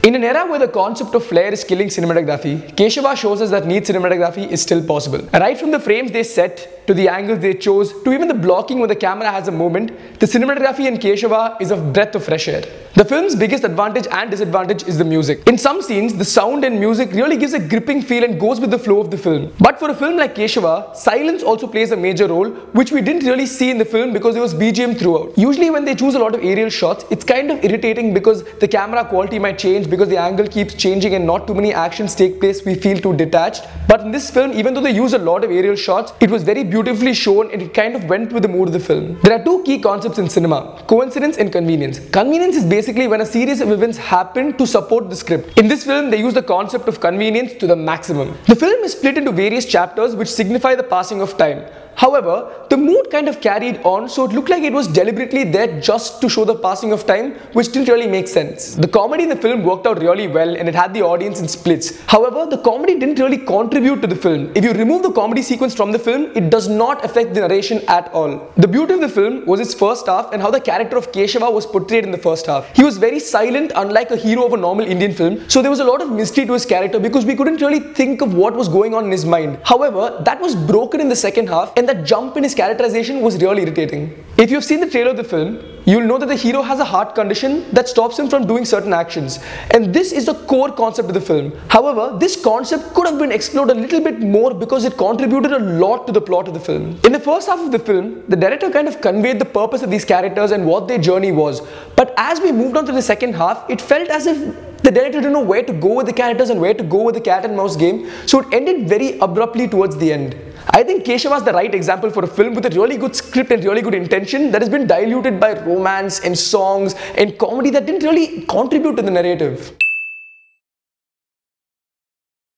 In an era where the concept of flair is killing cinematography, Keshava shows us that neat cinematography is still possible. Right from the frames they set, to the angles they chose, to even the blocking when the camera has a moment, the cinematography in Keshava is a breath of fresh air. The film's biggest advantage and disadvantage is the music. In some scenes, the sound and music really gives a gripping feel and goes with the flow of the film. But for a film like Keshava, silence also plays a major role, which we didn't really see in the film because there was BGM throughout. Usually when they choose a lot of aerial shots, it's kind of irritating because the camera quality might change because the angle keeps changing and not too many actions take place, we feel too detached. But in this film, even though they use a lot of aerial shots, it was very beautifully shown and it kind of went with the mood of the film. There are two key concepts in cinema: coincidence and convenience. Convenience is basically when a series of events happen to support the script. In this film, they use the concept of convenience to the maximum. The film is split into various chapters which signify the passing of time. However, the mood kind of carried on, so it looked like it was deliberately there just to show the passing of time, which didn't really make sense. The comedy in the film worked out really well and it had the audience in splits. However, the comedy didn't really contribute to the film. If you remove the comedy sequence from the film, it does not affect the narration at all. The beauty of the film was its first half and how the character of Keshava was portrayed in the first half. He was very silent, unlike a hero of a normal Indian film, so there was a lot of mystery to his character because we couldn't really think of what was going on in his mind. However, that was broken in the second half, and that jump in his characterization was really irritating. If you've seen the trailer of the film, you'll know that the hero has a heart condition that stops him from doing certain actions, and this is the core concept of the film. However, this concept could have been explored a little bit more because it contributed a lot to the plot of the film. In the first half of the film, the director kind of conveyed the purpose of these characters and what their journey was, but as we moved on to the second half, it felt as if the director didn't know where to go with the characters and where to go with the cat and mouse game, so it ended very abruptly towards the end. I think Keshava is the right example for a film with a really good script and really good intention that has been diluted by romance and songs and comedy that didn't really contribute to the narrative.